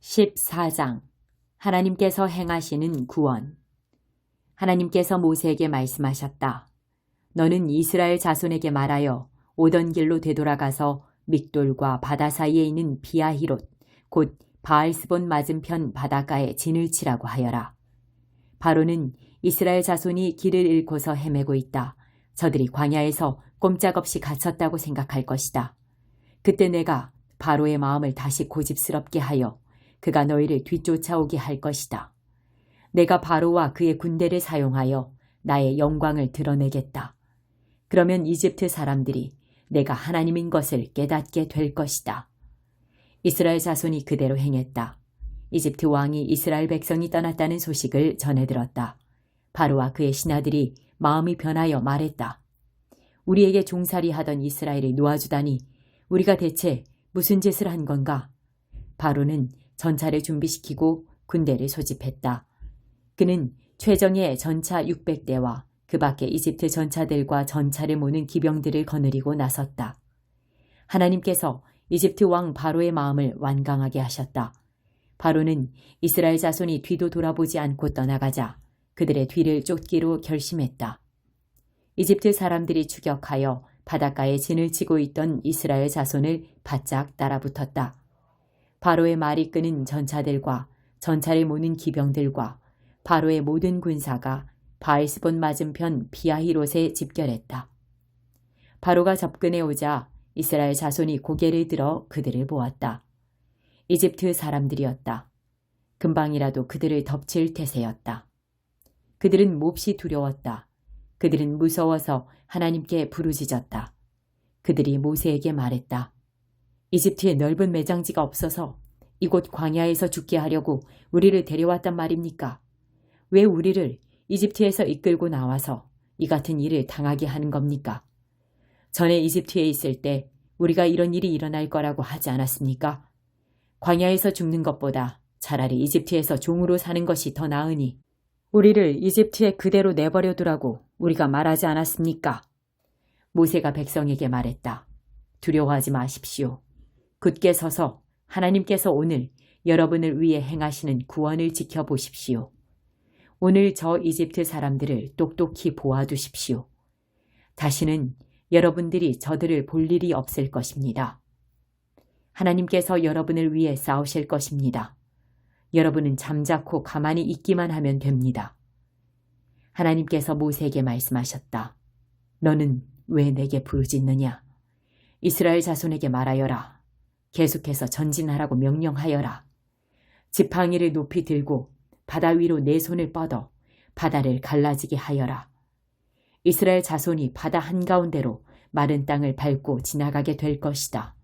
14장 하나님께서 행하시는 구원. 하나님께서 모세에게 말씀하셨다. 너는 이스라엘 자손에게 말하여 오던 길로 되돌아가서 믹돌과 바다 사이에 있는 비아히롯 곧 바알스본 맞은편 바닷가에 진을 치라고 하여라. 바로는 이스라엘 자손이 길을 잃고서 헤매고 있다. 저들이 광야에서 꼼짝없이 갇혔다고 생각할 것이다. 그때 내가 바로의 마음을 다시 고집스럽게 하여 그가 너희를 뒤쫓아오게 할 것이다. 내가 바로와 그의 군대를 사용하여 나의 영광을 드러내겠다. 그러면 이집트 사람들이 내가 하나님인 것을 깨닫게 될 것이다. 이스라엘 자손이 그대로 행했다. 이집트 왕이 이스라엘 백성이 떠났다는 소식을 전해 들었다. 바로와 그의 신하들이 마음이 변하여 말했다. 우리에게 종살이 하던 이스라엘을 놓아주다니 우리가 대체 무슨 짓을 한 건가? 바로는 전차를 준비시키고 군대를 소집했다. 그는 최정예 전차 600대와 그 밖에 이집트 전차들과 전차를 모는 기병들을 거느리고 나섰다. 하나님께서 이집트 왕 바로의 마음을 완강하게 하셨다. 바로는 이스라엘 자손이 뒤도 돌아보지 않고 떠나가자 그들의 뒤를 쫓기로 결심했다. 이집트 사람들이 추격하여 바닷가에 진을 치고 있던 이스라엘 자손을 바짝 따라붙었다. 바로의 말이 끄는 전차들과 전차를 모는 기병들과 바로의 모든 군사가 바알스본 맞은편 비아히롯에 집결했다. 바로가 접근해 오자 이스라엘 자손이 고개를 들어 그들을 보았다. 이집트 사람들이었다. 금방이라도 그들을 덮칠 태세였다. 그들은 몹시 두려웠다. 그들은 무서워서 하나님께 부르짖었다. 그들이 모세에게 말했다. 이집트에 넓은 매장지가 없어서 이곳 광야에서 죽게 하려고 우리를 데려왔단 말입니까? 왜 우리를 이집트에서 이끌고 나와서 이 같은 일을 당하게 하는 겁니까? 전에 이집트에 있을 때 우리가 이런 일이 일어날 거라고 하지 않았습니까? 광야에서 죽는 것보다 차라리 이집트에서 종으로 사는 것이 더 나으니 우리를 이집트에 그대로 내버려 두라고 우리가 말하지 않았습니까? 모세가 백성에게 말했다. 두려워하지 마십시오. 굳게 서서 하나님께서 오늘 여러분을 위해 행하시는 구원을 지켜보십시오. 오늘 저 이집트 사람들을 똑똑히 보아두십시오. 다시는 여러분들이 저들을 볼 일이 없을 것입니다. 하나님께서 여러분을 위해 싸우실 것입니다. 여러분은 잠자코 가만히 있기만 하면 됩니다. 하나님께서 모세에게 말씀하셨다. 너는 왜 내게 부르짖느냐? 이스라엘 자손에게 말하여라. 계속해서 전진하라고 명령하여라. 지팡이를 높이 들고 바다 위로 내 손을 뻗어 바다를 갈라지게 하여라. 이스라엘 자손이 바다 한가운데로 마른 땅을 밟고 지나가게 될 것이다.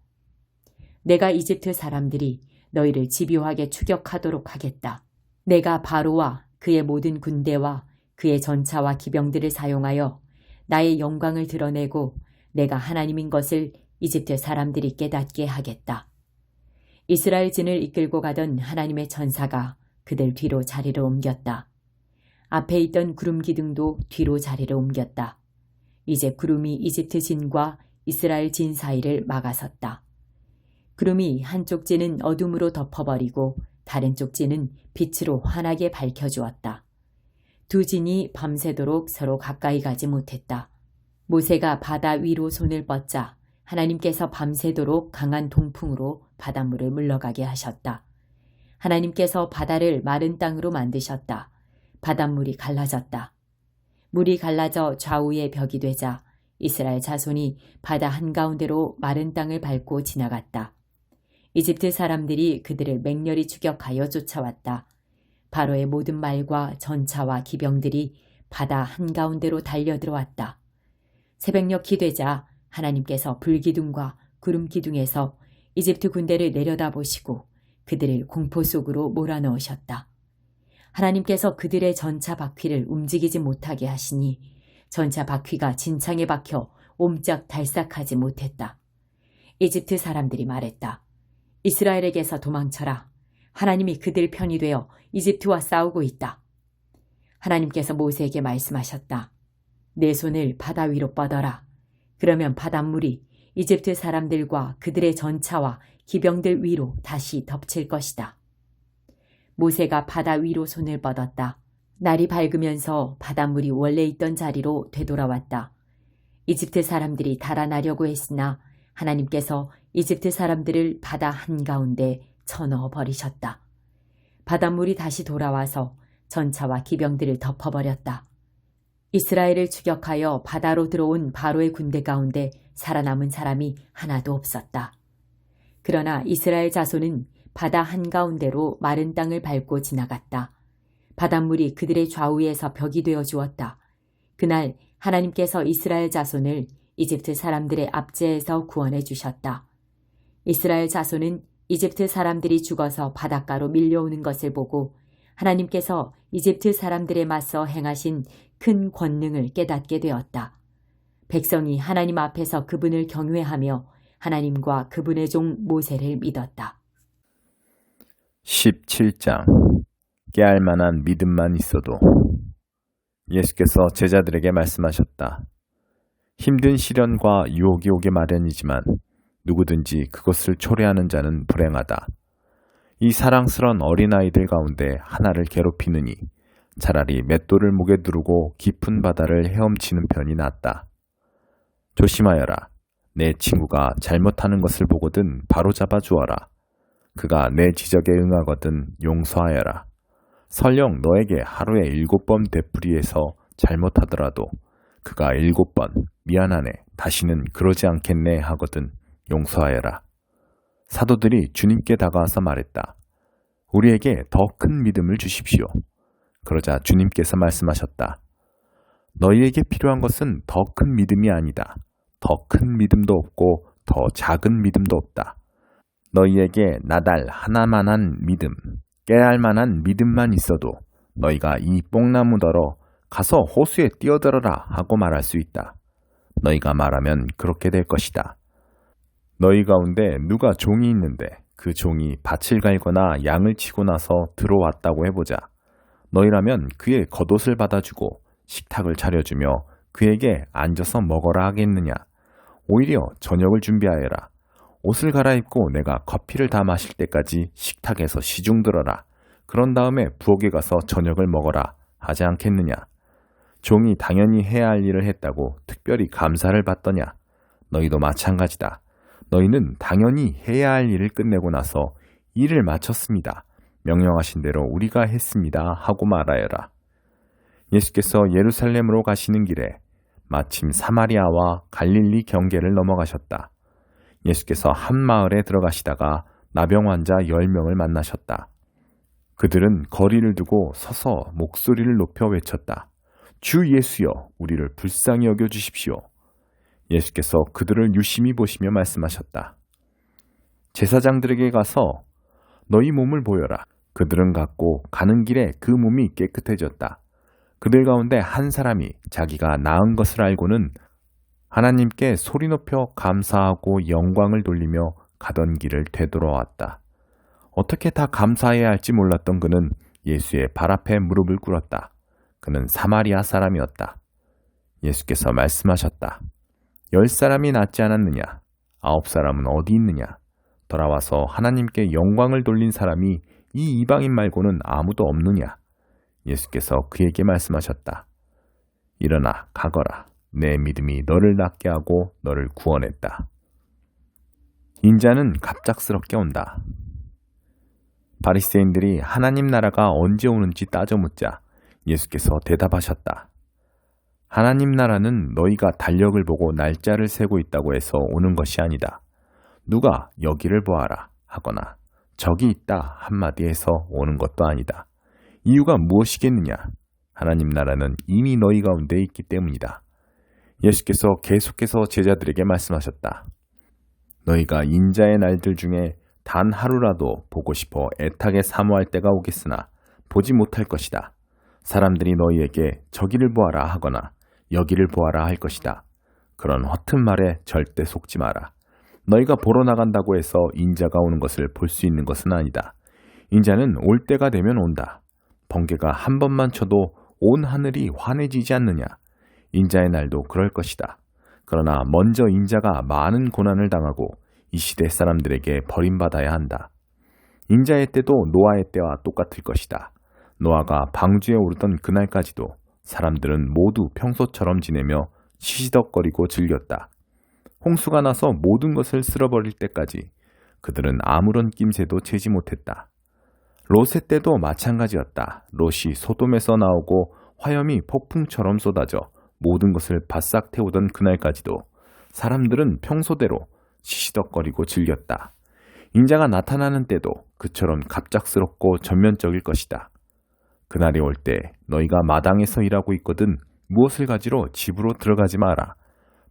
내가 이집트 사람들이 너희를 집요하게 추격하도록 하겠다. 내가 바로와 그의 모든 군대와 그의 전차와 기병들을 사용하여 나의 영광을 드러내고 내가 하나님인 것을 이집트 사람들이 깨닫게 하겠다. 이스라엘 진을 이끌고 가던 하나님의 천사가 그들 뒤로 자리를 옮겼다. 앞에 있던 구름 기둥도 뒤로 자리를 옮겼다. 이제 구름이 이집트 진과 이스라엘 진 사이를 막아섰다. 구름이 한쪽 진은 어둠으로 덮어버리고 다른 쪽 진은 빛으로 환하게 밝혀주었다. 두 진이 밤새도록 서로 가까이 가지 못했다. 모세가 바다 위로 손을 뻗자 하나님께서 밤새도록 강한 동풍으로 바닷물을 물러가게 하셨다. 하나님께서 바다를 마른 땅으로 만드셨다. 바닷물이 갈라졌다. 물이 갈라져 좌우의 벽이 되자 이스라엘 자손이 바다 한가운데로 마른 땅을 밟고 지나갔다. 이집트 사람들이 그들을 맹렬히 추격하여 쫓아왔다. 바로의 모든 말과 전차와 기병들이 바다 한가운데로 달려들어왔다. 새벽녘이 되자 하나님께서 불기둥과 구름기둥에서 이집트 군대를 내려다보시고 그들을 공포 속으로 몰아넣으셨다. 하나님께서 그들의 전차 바퀴를 움직이지 못하게 하시니 전차 바퀴가 진창에 박혀 옴짝달싹하지 못했다. 이집트 사람들이 말했다. 이스라엘에게서 도망쳐라. 하나님이 그들 편이 되어 이집트와 싸우고 있다. 하나님께서 모세에게 말씀하셨다. 내 손을 바다 위로 뻗어라. 그러면 바닷물이 이집트 사람들과 그들의 전차와 기병들 위로 다시 덮칠 것이다. 모세가 바다 위로 손을 뻗었다. 날이 밝으면서 바닷물이 원래 있던 자리로 되돌아왔다. 이집트 사람들이 달아나려고 했으나 하나님께서 이집트 사람들을 바다 한가운데 쳐넣어 버리셨다. 바닷물이 다시 돌아와서 전차와 기병들을 덮어버렸다. 이스라엘을 추격하여 바다로 들어온 바로의 군대 가운데 살아남은 사람이 하나도 없었다. 그러나 이스라엘 자손은 바다 한가운데로 마른 땅을 밟고 지나갔다. 바닷물이 그들의 좌우에서 벽이 되어 주었다. 그날 하나님께서 이스라엘 자손을 이집트 사람들의 압제에서 구원해 주셨다. 이스라엘 자손은 이집트 사람들이 죽어서 바닷가로 밀려오는 것을 보고 하나님께서 이집트 사람들에 맞서 행하신 큰 권능을 깨닫게 되었다. 백성이 하나님 앞에서 그분을 경외하며 하나님과 그분의 종 모세를 믿었다. 17장 깨알 만한 믿음만 있어도. 예수께서 제자들에게 말씀하셨다. 힘든 시련과 유혹이 오기 마련이지만 누구든지 그것을 초래하는 자는 불행하다. 이 사랑스러운 어린아이들 가운데 하나를 괴롭히느니 차라리 맷돌을 목에 두르고 깊은 바다를 헤엄치는 편이 낫다. 조심하여라. 내 친구가 잘못하는 것을 보거든 바로잡아 주어라. 그가 내 지적에 응하거든 용서하여라. 설령 너에게 하루에 7번 되풀이해서 잘못하더라도 그가 7번 미안하네 다시는 그러지 않겠네 하거든 용서하여라. 사도들이 주님께 다가와서 말했다. 우리에게 더 큰 믿음을 주십시오. 그러자 주님께서 말씀하셨다. 너희에게 필요한 것은 더 큰 믿음이 아니다. 더 큰 믿음도 없고 더 작은 믿음도 없다. 너희에게 나달 하나만한 믿음, 깨알만한 믿음만 있어도 너희가 이 뽕나무더러 가서 호수에 뛰어들어라 하고 말할 수 있다. 너희가 말하면 그렇게 될 것이다. 너희 가운데 누가 종이 있는데 그 종이 밭을 갈거나 양을 치고 나서 들어왔다고 해보자. 너희라면 그의 겉옷을 받아주고 식탁을 차려주며 그에게 앉아서 먹어라 하겠느냐. 오히려 저녁을 준비하여라. 옷을 갈아입고 내가 커피를 다 마실 때까지 식탁에서 시중들어라. 그런 다음에 부엌에 가서 저녁을 먹어라 하지 않겠느냐. 종이 당연히 해야 할 일을 했다고 특별히 감사를 받더냐. 너희도 마찬가지다. 너희는 당연히 해야 할 일을 끝내고 나서 일을 마쳤습니다. 명령하신 대로 우리가 했습니다 하고 말하여라. 예수께서 예루살렘으로 가시는 길에 마침 사마리아와 갈릴리 경계를 넘어가셨다. 예수께서 한 마을에 들어가시다가 나병 환자 10명을 만나셨다. 그들은 거리를 두고 서서 목소리를 높여 외쳤다. 주 예수여, 우리를 불쌍히 여겨 주십시오. 예수께서 그들을 유심히 보시며 말씀하셨다. 제사장들에게 가서 너희 몸을 보여라. 그들은 갔고 가는 길에 그 몸이 깨끗해졌다. 그들 가운데 한 사람이 자기가 나은 것을 알고는 하나님께 소리 높여 감사하고 영광을 돌리며 가던 길을 되돌아왔다. 어떻게 다 감사해야 할지 몰랐던 그는 예수의 발 앞에 무릎을 꿇었다. 그는 사마리아 사람이었다. 예수께서 말씀하셨다. 10사람이 낫지 않았느냐? 9사람은 어디 있느냐? 돌아와서 하나님께 영광을 돌린 사람이 이 이방인 말고는 아무도 없느냐? 예수께서 그에게 말씀하셨다. 일어나 가거라. 내 믿음이 너를 낫게 하고 너를 구원했다. 인자는 갑작스럽게 온다. 바리새인들이 하나님 나라가 언제 오는지 따져 묻자 예수께서 대답하셨다. 하나님 나라는 너희가 달력을 보고 날짜를 세고 있다고 해서 오는 것이 아니다. 누가 여기를 보아라 하거나 저기 있다 한마디 해서 오는 것도 아니다. 이유가 무엇이겠느냐? 하나님 나라는 이미 너희 가운데 있기 때문이다. 예수께서 계속해서 제자들에게 말씀하셨다. 너희가 인자의 날들 중에 단 하루라도 보고 싶어 애타게 사모할 때가 오겠으나 보지 못할 것이다. 사람들이 너희에게 저기를 보아라 하거나 여기를 보아라 할 것이다. 그런 허튼 말에 절대 속지 마라. 너희가 보러 나간다고 해서 인자가 오는 것을 볼 수 있는 것은 아니다. 인자는 올 때가 되면 온다. 번개가 한 번만 쳐도 온 하늘이 환해지지 않느냐. 인자의 날도 그럴 것이다. 그러나 먼저 인자가 많은 고난을 당하고 이 시대 사람들에게 버림받아야 한다. 인자의 때도 노아의 때와 똑같을 것이다. 노아가 방주에 오르던 그날까지도 사람들은 모두 평소처럼 지내며 시시덕거리고 즐겼다. 홍수가 나서 모든 것을 쓸어버릴 때까지 그들은 아무런 낌새도 채지 못했다. 롯의 때도 마찬가지였다. 롯이 소돔에서 나오고 화염이 폭풍처럼 쏟아져 모든 것을 바싹 태우던 그날까지도 사람들은 평소대로 시시덕거리고 즐겼다. 인자가 나타나는 때도 그처럼 갑작스럽고 전면적일 것이다. 그날이 올 때 너희가 마당에서 일하고 있거든 무엇을 가지러 집으로 들어가지 마라.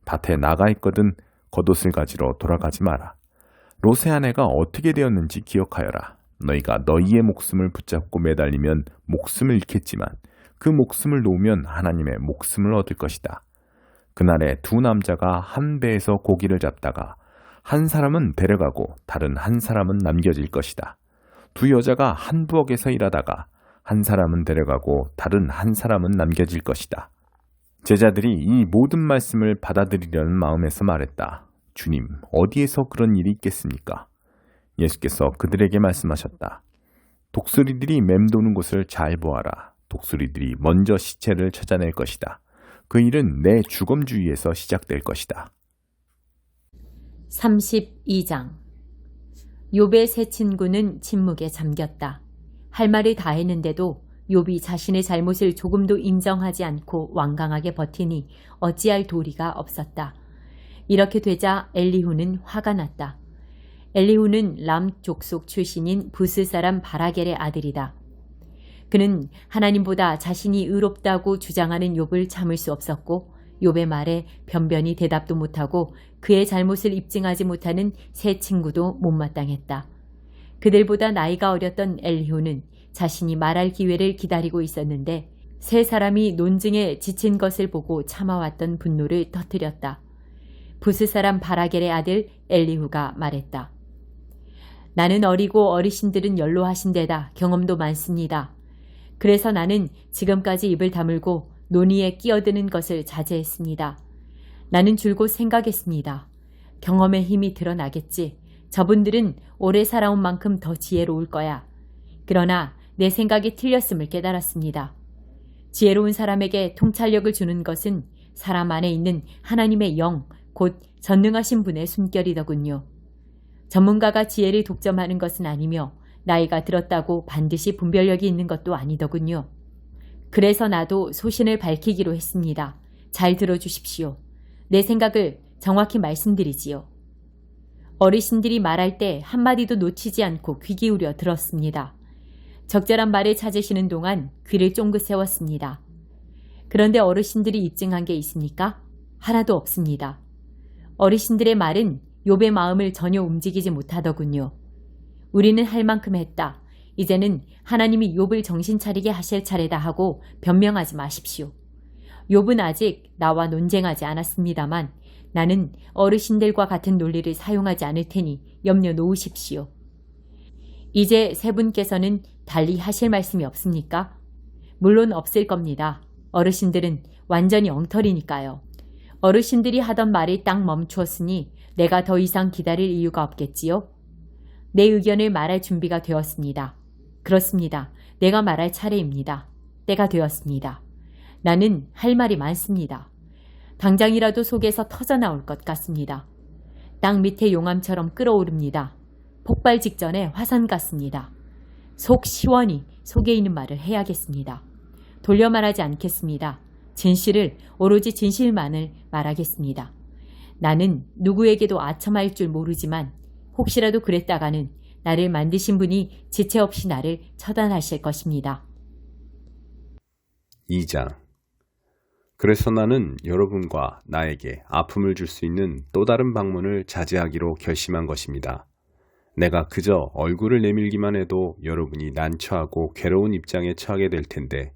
밭에 나가 있거든 겉옷을 가지러 돌아가지 마라. 롯의 아내가 어떻게 되었는지 기억하여라. 너희가 너희의 목숨을 붙잡고 매달리면 목숨을 잃겠지만 그 목숨을 놓으면 하나님의 목숨을 얻을 것이다. 그날에 두 남자가 한 배에서 고기를 잡다가 한 사람은 데려가고 다른 한 사람은 남겨질 것이다. 두 여자가 한 부엌에서 일하다가 한 사람은 데려가고 다른 한 사람은 남겨질 것이다. 제자들이 이 모든 말씀을 받아들이려는 마음에서 말했다. 주님, 어디에서 그런 일이 있겠습니까? 예수께서 그들에게 말씀하셨다. 독수리들이 맴도는 곳을 잘 보아라. 독수리들이 먼저 시체를 찾아낼 것이다. 그 일은 내 주검 주위에서 시작될 것이다. 32장. 욥의 세 친구는 침묵에 잠겼다. 할 말을 다 했는데도 욥이 자신의 잘못을 조금도 인정하지 않고 완강하게 버티니 어찌할 도리가 없었다. 이렇게 되자 엘리후는 화가 났다. 엘리후는 람 족속 출신인 부스 사람 바라겔의 아들이다. 그는 하나님보다 자신이 의롭다고 주장하는 욥을 참을 수 없었고 욥의 말에 변변히 대답도 못하고 그의 잘못을 입증하지 못하는 세 친구도 못마땅했다. 그들보다 나이가 어렸던 엘리후는 자신이 말할 기회를 기다리고 있었는데 세 사람이 논증에 지친 것을 보고 참아왔던 분노를 터뜨렸다. 부스 사람 바라겔의 아들 엘리후가 말했다. 나는 어리고 어르신들은 연로하신 데다 경험도 많습니다. 그래서 나는 지금까지 입을 다물고 논의에 끼어드는 것을 자제했습니다. 나는 줄곧 생각했습니다. 경험의 힘이 드러나겠지. 저분들은 오래 살아온 만큼 더 지혜로울 거야. 그러나 내 생각이 틀렸음을 깨달았습니다. 지혜로운 사람에게 통찰력을 주는 것은 사람 안에 있는 하나님의 영, 곧 전능하신 분의 숨결이더군요. 전문가가 지혜를 독점하는 것은 아니며 나이가 들었다고 반드시 분별력이 있는 것도 아니더군요. 그래서 나도 소신을 밝히기로 했습니다. 잘 들어주십시오. 내 생각을 정확히 말씀드리지요. 어르신들이 말할 때 한마디도 놓치지 않고 귀 기울여 들었습니다. 적절한 말을 찾으시는 동안 귀를 쫑긋 세웠습니다. 그런데 어르신들이 입증한 게 있습니까? 하나도 없습니다. 어르신들의 말은 욥의 마음을 전혀 움직이지 못하더군요. 우리는 할 만큼 했다. 이제는 하나님이 욥을 정신 차리게 하실 차례다 하고 변명하지 마십시오. 욥은 아직 나와 논쟁하지 않았습니다만 나는 어르신들과 같은 논리를 사용하지 않을 테니 염려 놓으십시오. 이제 세 분께서는 달리 하실 말씀이 없습니까? 물론 없을 겁니다. 어르신들은 완전히 엉터리니까요. 어르신들이 하던 말이 딱 멈추었으니 내가 더 이상 기다릴 이유가 없겠지요? 내 의견을 말할 준비가 되었습니다. 그렇습니다. 내가 말할 차례입니다. 때가 되었습니다. 나는 할 말이 많습니다. 당장이라도 속에서 터져나올 것 같습니다. 땅 밑에 용암처럼 끓어오릅니다. 폭발 직전에 화산 같습니다. 속 시원히 속에 있는 말을 해야겠습니다. 돌려 말하지 않겠습니다. 진실을 오로지 진실만을 말하겠습니다. 나는 누구에게도 아첨할 줄 모르지만 혹시라도 그랬다가는 나를 만드신 분이 지체 없이 나를 처단하실 것입니다. 2장. 그래서 나는 여러분과 나에게 아픔을 줄 수 있는 또 다른 방문을 자제하기로 결심한 것입니다. 내가 그저 얼굴을 내밀기만 해도 여러분이 난처하고 괴로운 입장에 처하게 될 텐데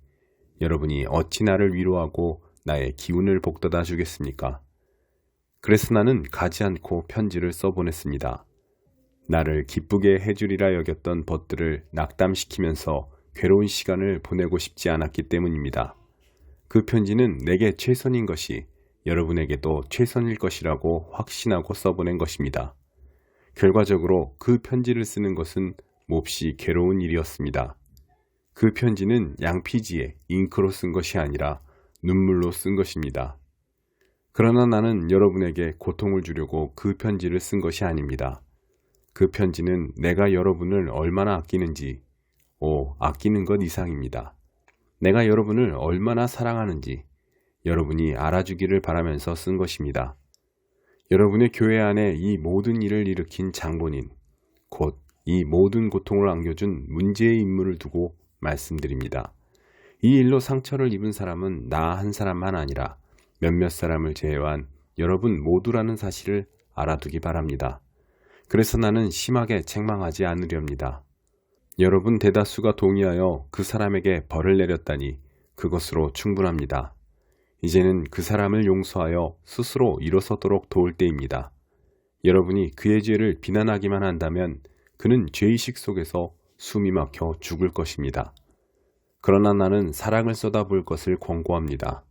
여러분이 어찌 나를 위로하고 나의 기운을 북돋아 주겠습니까? 그래서 나는 가지 않고 편지를 써보냈습니다. 나를 기쁘게 해주리라 여겼던 벗들을 낙담시키면서 괴로운 시간을 보내고 싶지 않았기 때문입니다. 그 편지는 내게 최선인 것이 여러분에게도 최선일 것이라고 확신하고 써보낸 것입니다. 결과적으로 그 편지를 쓰는 것은 몹시 괴로운 일이었습니다. 그 편지는 양피지에 잉크로 쓴 것이 아니라 눈물로 쓴 것입니다. 그러나 나는 여러분에게 고통을 주려고 그 편지를 쓴 것이 아닙니다. 그 편지는 내가 여러분을 얼마나 아끼는지, 아끼는 것 이상입니다. 내가 여러분을 얼마나 사랑하는지 여러분이 알아주기를 바라면서 쓴 것입니다. 여러분의 교회 안에 이 모든 일을 일으킨 장본인, 곧 이 모든 고통을 안겨준 문제의 인물을 두고 말씀드립니다. 이 일로 상처를 입은 사람은 나 한 사람만 아니라 몇몇 사람을 제외한 여러분 모두라는 사실을 알아두기 바랍니다. 그래서 나는 심하게 책망하지 않으렵니다. 여러분 대다수가 동의하여 그 사람에게 벌을 내렸다니 그것으로 충분합니다. 이제는 그 사람을 용서하여 스스로 일어서도록 도울 때입니다. 여러분이 그의 죄를 비난하기만 한다면 그는 죄의식 속에서 숨이 막혀 죽을 것입니다. 그러나 나는 사랑을 쏟아부을 것을 권고합니다.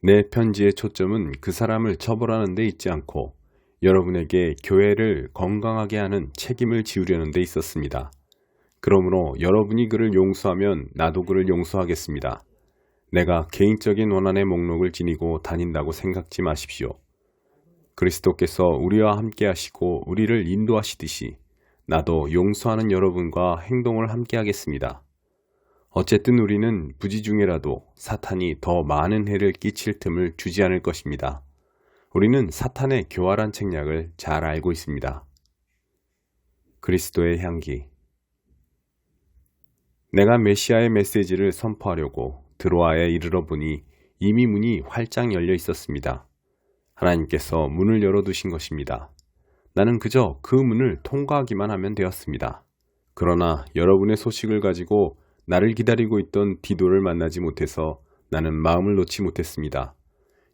내 편지의 초점은 그 사람을 처벌하는 데 있지 않고 여러분에게 교회를 건강하게 하는 책임을 지우려는 데 있었습니다. 그러므로 여러분이 그를 용서하면 나도 그를 용서하겠습니다. 내가 개인적인 원한의 목록을 지니고 다닌다고 생각지 마십시오. 그리스도께서 우리와 함께 하시고 우리를 인도하시듯이 나도 용서하는 여러분과 행동을 함께 하겠습니다. 어쨌든 우리는 부지 중에라도 사탄이 더 많은 해를 끼칠 틈을 주지 않을 것입니다. 우리는 사탄의 교활한 책략을 잘 알고 있습니다. 그리스도의 향기. 내가 메시아의 메시지를 선포하려고 드로아에 이르러 보니 이미 문이 활짝 열려 있었습니다. 하나님께서 문을 열어두신 것입니다. 나는 그저 그 문을 통과하기만 하면 되었습니다. 그러나 여러분의 소식을 가지고 나를 기다리고 있던 디도를 만나지 못해서 나는 마음을 놓지 못했습니다.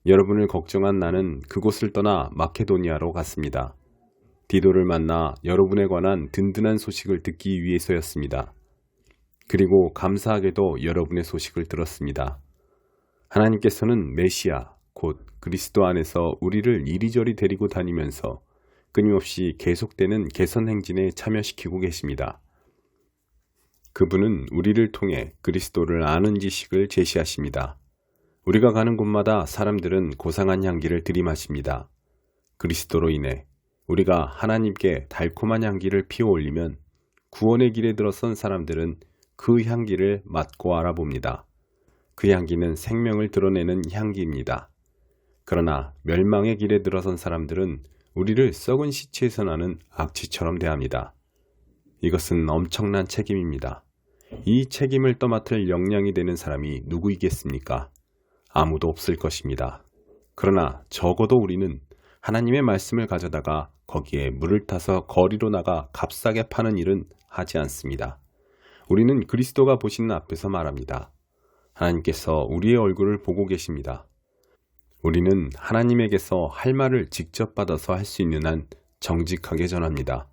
여러분을 걱정한 나는 그곳을 떠나 마케도니아로 갔습니다. 디도를 만나 여러분에 관한 든든한 소식을 듣기 위해서였습니다. 그리고 감사하게도 여러분의 소식을 들었습니다. 하나님께서는 메시아, 곧 그리스도 안에서 우리를 이리저리 데리고 다니면서 끊임없이 계속되는 개선 행진에 참여시키고 계십니다. 그분은 우리를 통해 그리스도를 아는 지식을 제시하십니다. 우리가 가는 곳마다 사람들은 고상한 향기를 들이마십니다. 그리스도로 인해 우리가 하나님께 달콤한 향기를 피워올리면 구원의 길에 들어선 사람들은 그 향기를 맡고 알아봅니다. 그 향기는 생명을 드러내는 향기입니다. 그러나 멸망의 길에 들어선 사람들은 우리를 썩은 시체에서 나는 악취처럼 대합니다. 이것은 엄청난 책임입니다. 이 책임을 떠맡을 역량이 되는 사람이 누구이겠습니까? 아무도 없을 것입니다. 그러나 적어도 우리는 하나님의 말씀을 가져다가 거기에 물을 타서 거리로 나가 값싸게 파는 일은 하지 않습니다. 우리는 그리스도가 보시는 앞에서 말합니다. 하나님께서 우리의 얼굴을 보고 계십니다. 우리는 하나님에게서 할 말을 직접 받아서 할 수 있는 한 정직하게 전합니다.